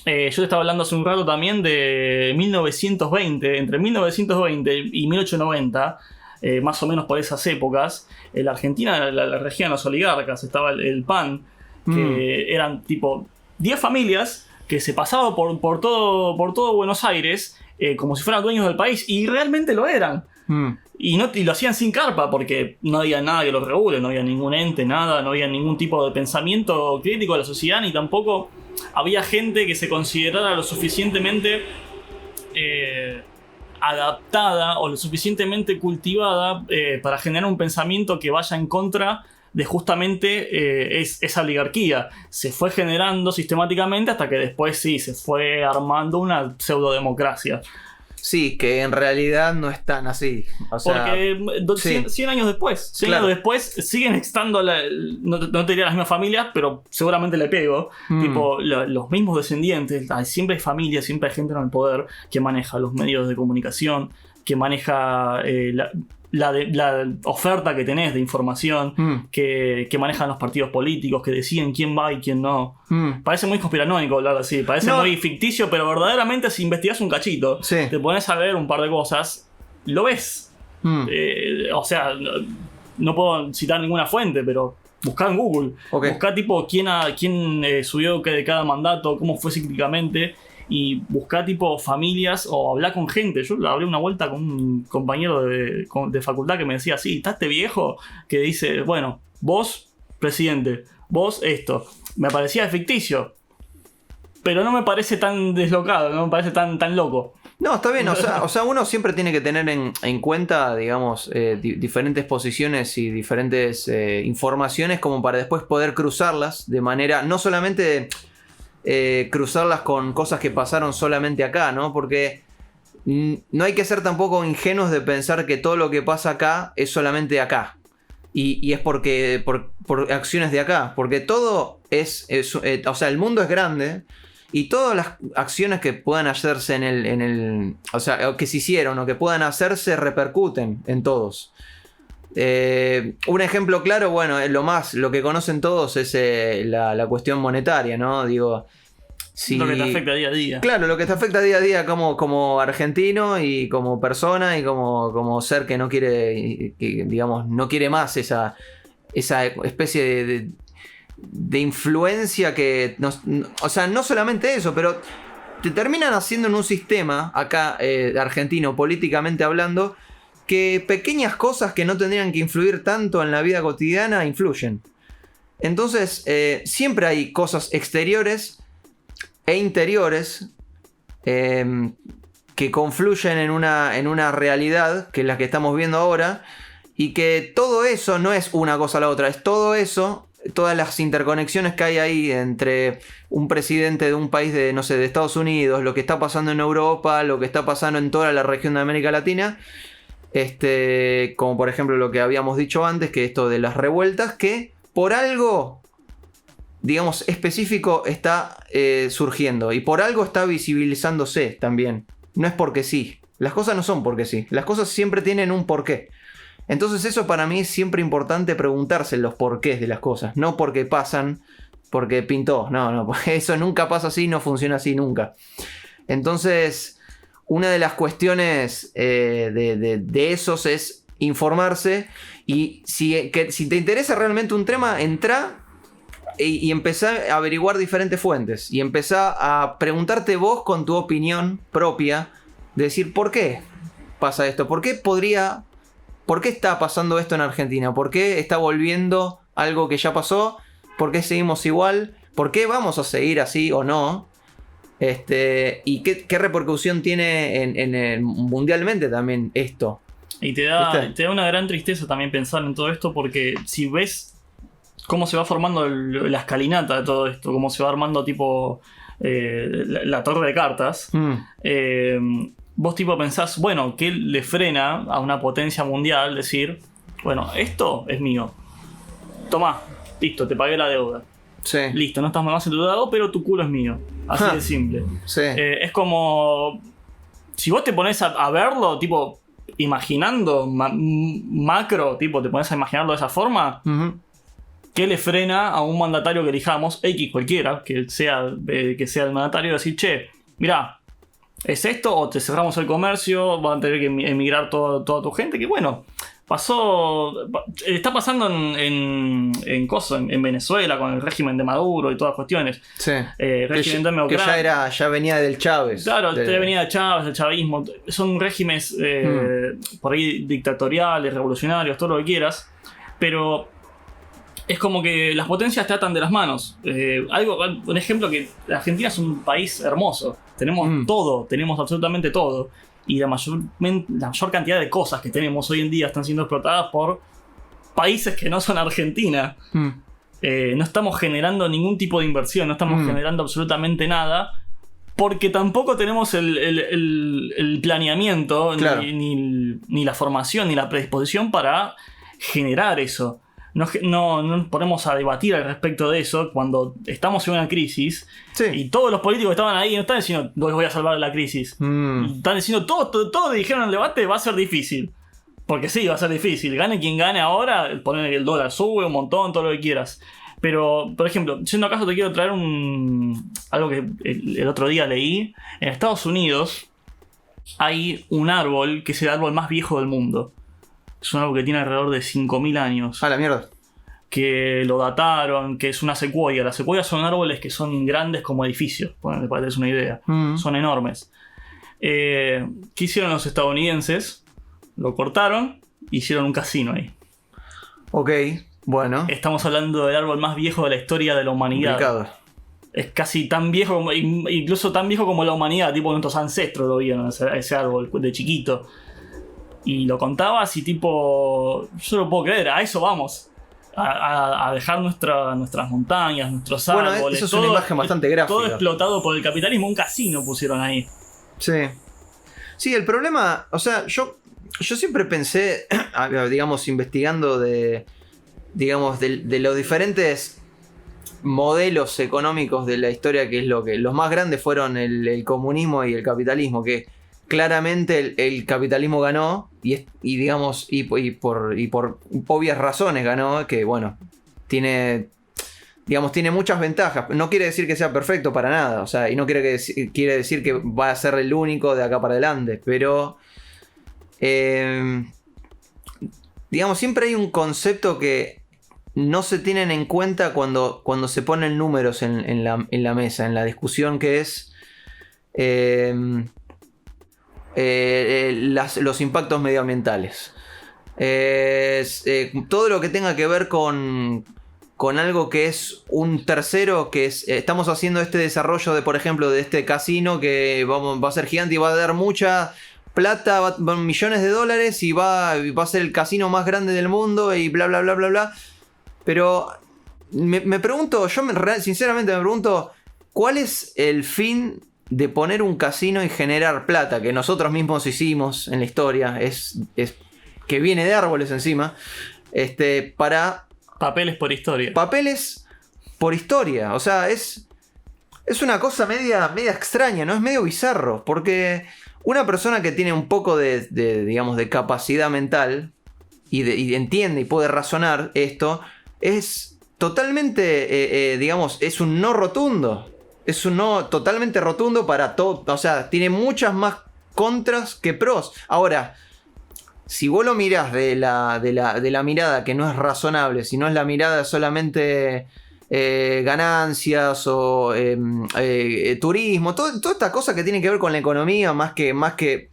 Yo te estaba hablando hace un rato también de 1920, entre 1920 y 1890, más o menos por esas épocas, en la Argentina la regían los oligarcas, estaba el PAN, que eran tipo 10 familias que se pasaban por todo Buenos Aires como si fueran dueños del país, y realmente lo eran. Y lo hacían sin carpa, porque no había nada que los regule, no había ningún ente, nada, no había ningún tipo de pensamiento crítico de la sociedad, ni tampoco había gente que se considerara lo suficientemente adaptada o lo suficientemente cultivada para generar un pensamiento que vaya en contra de justamente esa oligarquía. Se fue generando sistemáticamente hasta que después sí, se fue armando una pseudodemocracia. Sí, que en realidad no es tan así. O sea, porque 100 años después, 100 años después siguen estando, no te diría las mismas familias, pero seguramente le pego. Tipo, los mismos descendientes, siempre hay familias, siempre hay gente en el poder que maneja los medios de comunicación, que maneja la oferta que tenés de información, que manejan los partidos políticos, que deciden quién va y quién no. Parece muy conspiranoico hablar así, parece muy ficticio, pero verdaderamente si investigás un cachito, te pones a ver un par de cosas, lo ves. O sea, no puedo citar ninguna fuente, pero buscá en Google. Buscá tipo quién subió de cada mandato, cómo fue cíclicamente. Y buscar tipo familias o hablar con gente. Yo hablé una vuelta con un compañero de facultad que me decía, sí, está este viejo que dice, bueno, vos, presidente, vos esto. Me parecía ficticio, pero no me parece tan deslocado, no me parece tan loco. No, está bien, o sea, uno siempre tiene que tener en cuenta, digamos, diferentes posiciones y diferentes informaciones como para después poder cruzarlas de manera, no solamente... cruzarlas con cosas que pasaron solamente acá, ¿no? Porque no hay que ser tampoco ingenuos de pensar que todo lo que pasa acá es solamente acá. Y es porque por acciones de acá. Porque todo o sea, el mundo es grande. Y todas las acciones que puedan hacerse o sea, que se hicieron o que puedan hacerse repercuten en todos. Un ejemplo claro, bueno, lo que conocen todos es la cuestión monetaria, ¿no? Digo, lo que te afecta día a día. Claro, lo que te afecta día a día como argentino y como persona y como ser que no quiere, que, digamos, no quiere más esa especie de influencia que o sea, no solamente eso, pero te terminan haciendo en un sistema acá argentino, políticamente hablando, que pequeñas cosas que no tendrían que influir tanto en la vida cotidiana influyen. Entonces, siempre hay cosas exteriores e interiores que confluyen en una realidad, que es la que estamos viendo ahora, y que todo eso no es una cosa a la otra, es todo eso, todas las interconexiones que hay ahí entre un presidente de un país de Estados Unidos, lo que está pasando en Europa, lo que está pasando en toda la región de América Latina. Como por ejemplo lo que habíamos dicho antes, que esto de las revueltas, que por algo digamos, específico está surgiendo. Y por algo está visibilizándose también. No es porque sí. Las cosas no son porque sí. Las cosas siempre tienen un porqué. Entonces eso para mí es siempre importante preguntarse los porqués de las cosas. No porque pasan, porque pintó. No, eso nunca pasa así, no funciona así nunca. Entonces, una de las cuestiones de esos es informarse. Y si te interesa realmente un tema, entra y empezá a averiguar diferentes fuentes. Y empezá a preguntarte vos con tu opinión propia. De decir, ¿por qué pasa esto? ¿Por qué está pasando esto en Argentina? ¿Por qué está volviendo algo que ya pasó? ¿Por qué seguimos igual? ¿Por qué vamos a seguir así o no? ¿Y qué repercusión tiene mundialmente también esto? Y te da una gran tristeza también pensar en todo esto, porque si ves cómo se va formando la escalinata de todo esto, cómo se va armando tipo la torre de cartas, vos tipo pensás, bueno, ¿qué le frena a una potencia mundial decir, bueno, esto es mío, tomá, listo, te pagué la deuda, sí. Listo, no estás más endeudado, pero tu culo es mío, así de simple. Sí. Es como, si vos te pones a verlo, tipo, imaginando macro, tipo, te pones a imaginarlo de esa forma, ¿qué le frena a un mandatario que elijamos, X cualquiera, que sea el mandatario, decir, che, mirá, ¿es esto o te cerramos el comercio? Van a tener que emigrar toda tu gente. Que bueno, está pasando en Venezuela con el régimen de Maduro y todas las cuestiones. Sí. Régimen democrático. Que ya venía del Chávez. Claro, venía de Chávez, del chavismo. Son regímenes por ahí dictatoriales, revolucionarios, todo lo que quieras. Pero es como que las potencias tratan de las manos. Un ejemplo, que Argentina es un país hermoso. Tenemos todo, tenemos absolutamente todo. Y la mayor cantidad de cosas que tenemos hoy en día están siendo explotadas por países que no son Argentina. No estamos generando ningún tipo de inversión, no estamos generando absolutamente nada. Porque tampoco tenemos el planeamiento, claro, ni la formación, ni la predisposición para generar eso. No nos ponemos a debatir al respecto de eso cuando estamos en una crisis. Sí. Y todos los políticos que estaban ahí no están diciendo, los voy a salvar de la crisis. Están diciendo, todos dijeron en el debate, va a ser difícil. Porque sí, va a ser difícil. Gane quien gane ahora, poner el dólar sube un montón, todo lo que quieras. Pero, por ejemplo, siendo acaso, te quiero traer algo que el otro día leí. En Estados Unidos hay un árbol que es el árbol más viejo del mundo. Es un árbol que tiene alrededor de 5.000 años. Ah, la mierda. Que lo dataron, que es una secuoya. Las secuoyas son árboles que son grandes como edificios, para que te des una idea. Son enormes. ¿Qué hicieron los estadounidenses? Lo cortaron e hicieron un casino ahí. Ok, bueno. Estamos hablando del árbol más viejo de la historia de la humanidad. Complicado. Es casi tan viejo, incluso tan viejo como la humanidad. Tipo, nuestros ancestros lo vieron, ese árbol de chiquito. Y lo contabas y tipo, yo no lo puedo creer, a eso vamos. A dejar nuestras montañas, nuestros árboles. Bueno, eso es una imagen bastante gráfica. Todo explotado por el capitalismo, un casino pusieron ahí. Sí. Sí, el problema, o sea, yo siempre pensé, digamos, investigando de los diferentes modelos económicos de la historia, que es los más grandes fueron el comunismo y el capitalismo, que claramente el capitalismo ganó y por obvias razones ganó, que bueno, tiene muchas ventajas. No quiere decir que sea perfecto para nada, o sea, y no quiere decir que va a ser el único de acá para adelante, pero siempre hay un concepto que no se tienen en cuenta cuando se ponen números en la mesa, en la discusión, que es los impactos medioambientales. Todo lo que tenga que ver con algo que es un tercero, que es, estamos haciendo este desarrollo de, por ejemplo, de este casino que va a ser gigante y va a dar mucha plata, millones de dólares, y va a ser el casino más grande del mundo y bla bla bla bla bla. Pero me pregunto, sinceramente me pregunto, ¿cuál es el fin de poner un casino y generar plata que nosotros mismos hicimos en la historia? Es que viene de árboles encima. Para papeles por historia. Papeles por historia. O sea, es una cosa media extraña, ¿no? Es medio bizarro. Porque una persona que tiene un poco digamos, de capacidad mental y entiende y puede razonar esto, es totalmente, digamos, es un no rotundo. Es un no totalmente rotundo para todo. O sea, tiene muchas más contras que pros. Ahora, si vos lo mirás de la mirada que no es razonable, sino es la mirada solamente ganancias o turismo, toda esta cosa que tiene que ver con la economía, más que.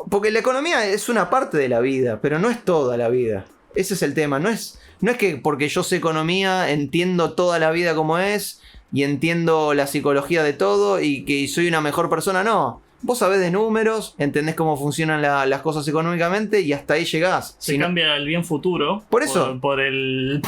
Porque la economía es una parte de la vida, pero no es toda la vida. Ese es el tema. No es que porque yo sé economía entiendo toda la vida como es y entiendo la psicología de todo y que soy una mejor persona. No. Vos sabés de números, entendés cómo funcionan las cosas económicamente y hasta ahí llegás. Se cambia el bien futuro. Por eso. Por el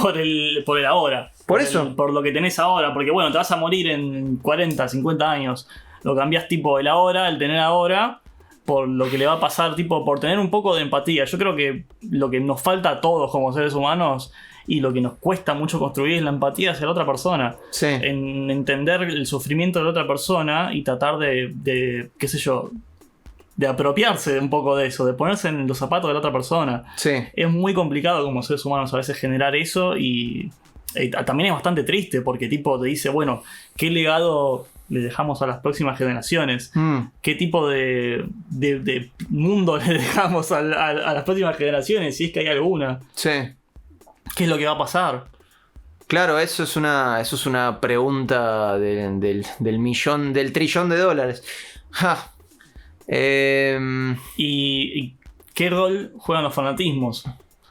ahora. Por lo que tenés ahora. Porque bueno, te vas a morir en 40, 50 años. Lo cambiás tipo el ahora, el tener ahora, por lo que le va a pasar, tipo por tener un poco de empatía. Yo creo que lo que nos falta a todos como seres humanos y lo que nos cuesta mucho construir es la empatía hacia la otra persona. Sí. En entender el sufrimiento de la otra persona y tratar de qué sé yo, de apropiarse un poco de eso, de ponerse en los zapatos de la otra persona. Sí. Es muy complicado como seres humanos a veces generar eso y también es bastante triste porque tipo te dice, bueno, ¿qué legado le dejamos a las próximas generaciones? ¿Qué tipo de mundo le dejamos a las próximas generaciones? Si es que hay alguna. Sí. ¿Qué es lo que va a pasar? Claro, eso es una pregunta del trillón de dólares. Ja. ¿Y qué rol juegan los fanatismos?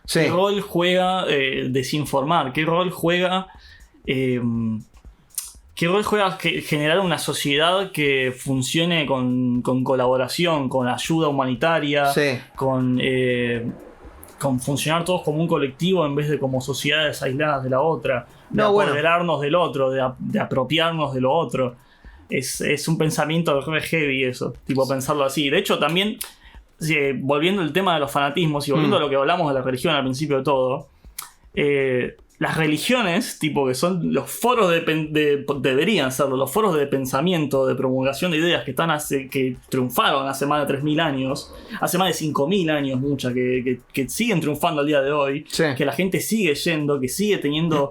Sí. ¿Qué rol juega desinformar? ¿Qué rol juega generar una sociedad que funcione con colaboración, con ayuda humanitaria, Sí. con funcionar todos como un colectivo en vez de como sociedades aisladas de la otra, de apoderarnos del otro, de apropiarnos de lo otro? Es un pensamiento re heavy eso, tipo pensarlo así. De hecho, también, volviendo al tema de los fanatismos y volviendo a lo que hablamos de la religión al principio de todo, las religiones, tipo que son los foros deberían serlo, los foros de pensamiento, de promulgación de ideas que triunfaron hace más de 3.000 años, hace más de 5.000 años muchas, que siguen triunfando al día de hoy, Sí. que la gente sigue yendo, que sigue teniendo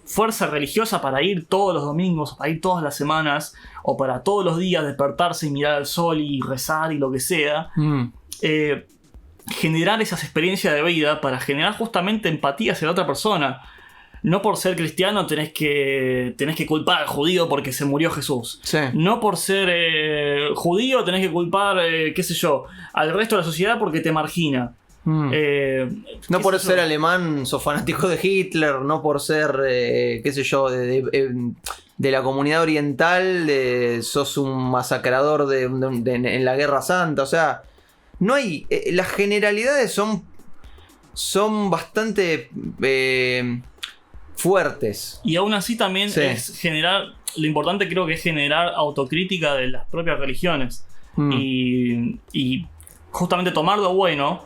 fuerza religiosa para ir todos los domingos, para ir todas las semanas, o para todos los días despertarse y mirar al sol y rezar y lo que sea. Generar esas experiencias de vida para generar justamente empatía hacia la otra persona. No por ser cristiano tenés que culpar al judío porque se murió Jesús. Sí. No por ser judío tenés que culpar, qué sé yo, al resto de la sociedad porque te margina. No por ser alemán sos fanático de Hitler, no por ser, qué sé yo, de la comunidad oriental sos un masacrador en la Guerra Santa. O sea, no hay. Las generalidades son bastante fuertes. Y aún así también Sí. es generar. Lo importante creo que es generar autocrítica de las propias religiones. Y justamente tomar lo bueno,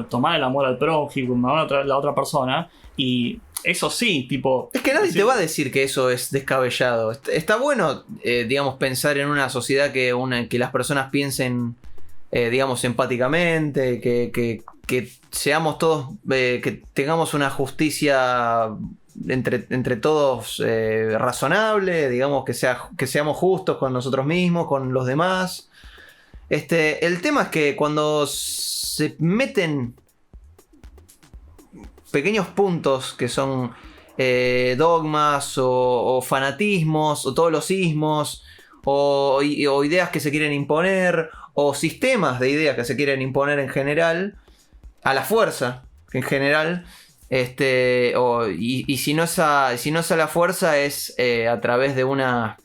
tomar el amor al prójimo, amar a la otra persona. Y eso sí, tipo. Es que nadie te va a decir que eso es descabellado. Está bueno, digamos, pensar en una sociedad que las personas piensen, digamos, empáticamente, que seamos todos, que tengamos una justicia entre todos razonable, digamos, que seamos justos con nosotros mismos, con los demás. El tema es que cuando se meten pequeños puntos que son dogmas o fanatismos o todos los ismos o ideas que se quieren imponer o sistemas de ideas que se quieren imponer en general a la fuerza en general, y si no es a la fuerza es a través de una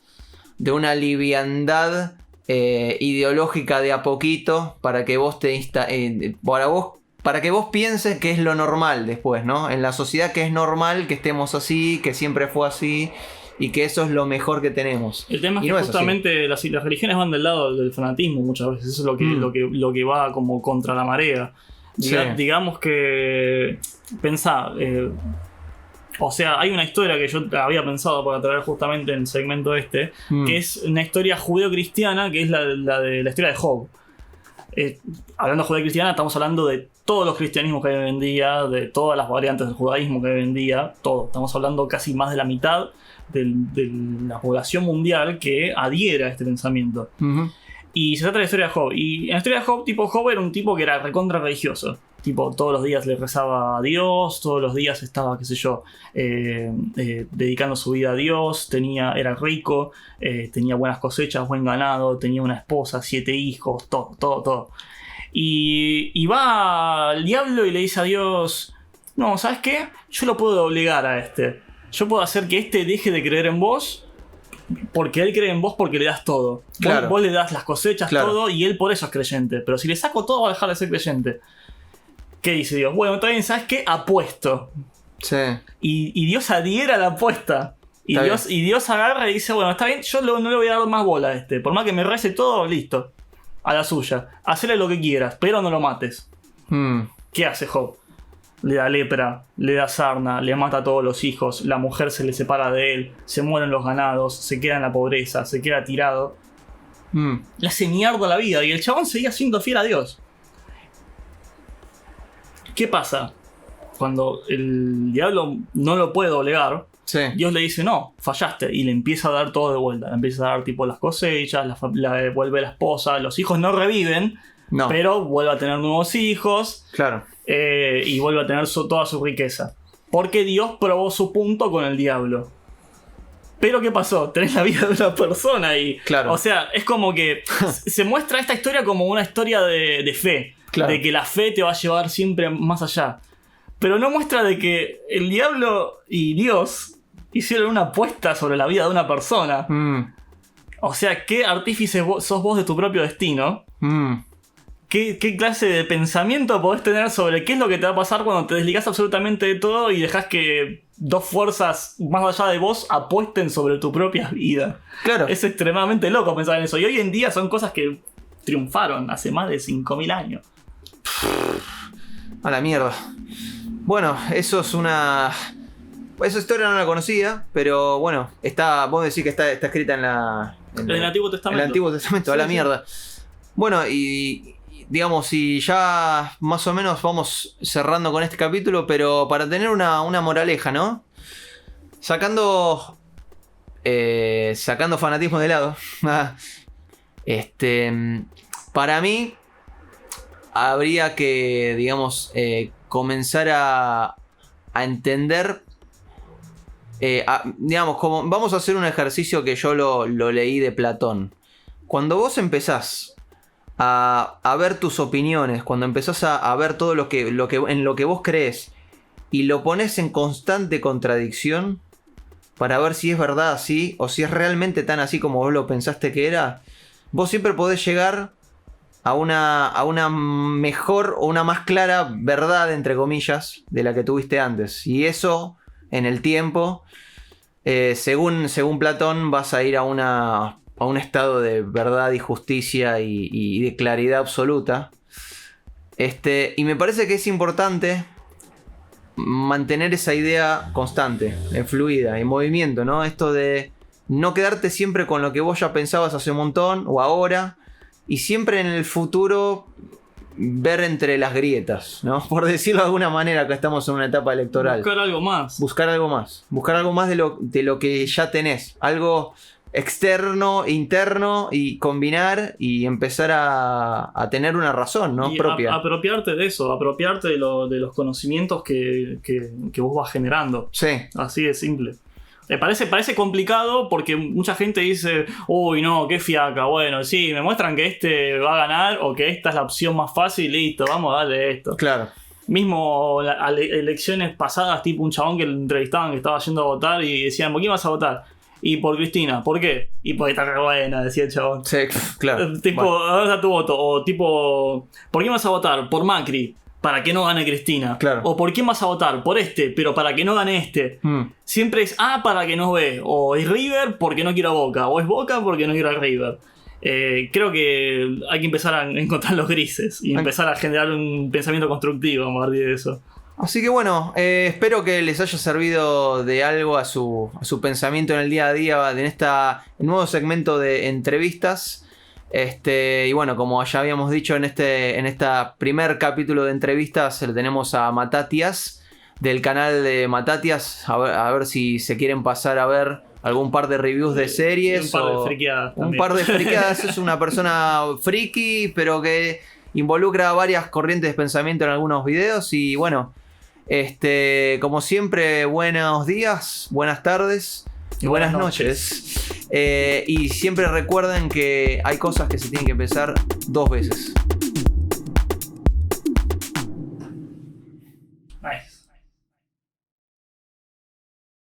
liviandad ideológica de a poquito para que vos para que vos pienses que es lo normal después, ¿no? En la sociedad que es normal que estemos así, que siempre fue así y que eso es lo mejor que tenemos. El tema es y que no justamente las religiones van del lado del fanatismo muchas veces. Eso es lo que va como contra la marea. Sí. Digamos que pensá, O sea, hay una historia que yo había pensado para traer justamente en el segmento que es una historia judeo-cristiana, que es la historia de Job. Hablando de judeo-cristiana, estamos hablando de todos los cristianismos que hay hoy en día, de todas las variantes del judaísmo que hay hoy en día, todo. Estamos hablando casi más de la mitad de la población mundial que adhiere a este pensamiento. Y se trata de la historia de Job. Y en la historia de Job, Job era un tipo que era recontra religioso. Todos los días le rezaba a Dios, todos los días estaba, qué sé yo, dedicando su vida a Dios, era rico, tenía buenas cosechas, buen ganado, tenía una esposa, 7 hijos, todo. Y va al diablo y le dice a Dios, no, ¿sabes qué? Yo lo puedo obligar a este. Yo puedo hacer que este deje de creer en vos, porque él cree en vos porque le das todo. Claro. Vos le das las cosechas, claro, todo, y él por eso es creyente. Pero si le saco todo, va a dejar de ser creyente. ¿Qué dice Dios? Bueno, está bien, ¿sabes qué? Apuesto. Sí. Y Dios adhiere a la apuesta. Y Dios agarra y dice, bueno, está bien, yo no le voy a dar más bola a este. Por más que me rece todo, listo. A la suya. Hacele lo que quieras, pero no lo mates. ¿Qué hace Job? Le da lepra, le da sarna, le mata a todos los hijos, la mujer se le separa de él, se mueren los ganados, se queda en la pobreza, se queda tirado. Le hace mierda la vida y el chabón seguía siendo fiel a Dios. ¿Qué pasa? Cuando el diablo no lo puede doblegar, Dios le dice, no, fallaste, y le empieza a dar todo de vuelta. Le empieza a dar las cosechas, vuelve la esposa, los hijos no reviven, pero vuelve a tener nuevos hijos. Claro. Y vuelve a tener toda su riqueza. Porque Dios probó su punto con el diablo. Pero ¿qué pasó? Tenés la vida de una persona ahí. Claro. O sea, es como que se muestra esta historia como una historia de fe. Claro. De que la fe te va a llevar siempre más allá. Pero no muestra de que el diablo y Dios hicieron una apuesta sobre la vida de una persona. O sea, ¿qué artífice sos vos de tu propio destino? ¿Qué clase de pensamiento podés tener sobre qué es lo que te va a pasar cuando te desligás absolutamente de todo y dejás que dos fuerzas más allá de vos apuesten sobre tu propia vida? Claro. Es extremadamente loco pensar en eso. Y hoy en día son cosas que triunfaron hace más de 5.000 años. A la mierda. Bueno, eso es una... Esa historia no la conocía, pero bueno, vos decís que está escrita en el Antiguo Testamento. En el Antiguo Testamento, a la mierda. Bueno, y digamos, y ya más o menos vamos cerrando con este capítulo, pero para tener una moraleja, ¿no? Sacando fanatismo de lado. Para mí habría que, digamos, comenzar a entender, digamos, como vamos a hacer un ejercicio que yo lo leí de Platón. Cuando vos empezás a ver tus opiniones, cuando empezás a ver todo en lo que vos crees y lo pones en constante contradicción para ver si es verdad así o si es realmente tan así como vos lo pensaste que era, vos siempre podés llegar a una mejor o una más clara verdad, entre comillas, de la que tuviste antes. Y eso, en el tiempo, según Platón, vas a ir a un estado de verdad y justicia y de claridad absoluta. Y me parece que es importante mantener esa idea constante, fluida, en movimiento, ¿no? Esto de no quedarte siempre con lo que vos ya pensabas hace un montón o ahora, y siempre en el futuro ver entre las grietas, ¿no? Por decirlo de alguna manera, que estamos en una etapa electoral. Buscar algo más. Buscar algo más de lo que ya tenés. Algo externo, interno, y combinar y empezar a tener una razón, ¿no? Y propia. Apropiarte de eso, apropiarte de los conocimientos que vos vas generando. Sí. Así de simple. Parece complicado porque mucha gente dice, uy no, qué fiaca, bueno, sí, me muestran que este va a ganar o que esta es la opción más fácil, listo, vamos a darle esto. Claro. Mismo elecciones pasadas, tipo un chabón que le entrevistaban que estaba yendo a votar y decían, ¿por quién vas a votar? Y por Cristina, ¿por qué? Y porque está re buena, decía el chabón. Sí, claro. Tipo, ¿dónde está tu voto? O tipo, ¿por quién vas a votar? Por Macri, para que no gane Cristina. Claro. O ¿por quién vas a votar? Por pero para que no gane este. Siempre es para que no ve. O es River porque no quiero a Boca. O es Boca porque no quiero a River. Creo que hay que empezar a encontrar los grises y empezar a generar un pensamiento constructivo a partir de eso. Así que bueno, espero que les haya servido de algo a su pensamiento en el día a día en este nuevo segmento de entrevistas. Y bueno, como ya habíamos dicho en este primer capítulo de entrevistas, le tenemos a Matatias del canal de Matatias. A ver si se quieren pasar a ver algún par de reviews de series. Un par de friqueadas. Un par de friqueadas. Es una persona friki, pero que involucra varias corrientes de pensamiento en algunos videos. Y bueno, como siempre, buenos días, buenas tardes y buenas noches. Y siempre recuerden que hay cosas que se tienen que empezar 2 veces. Nice.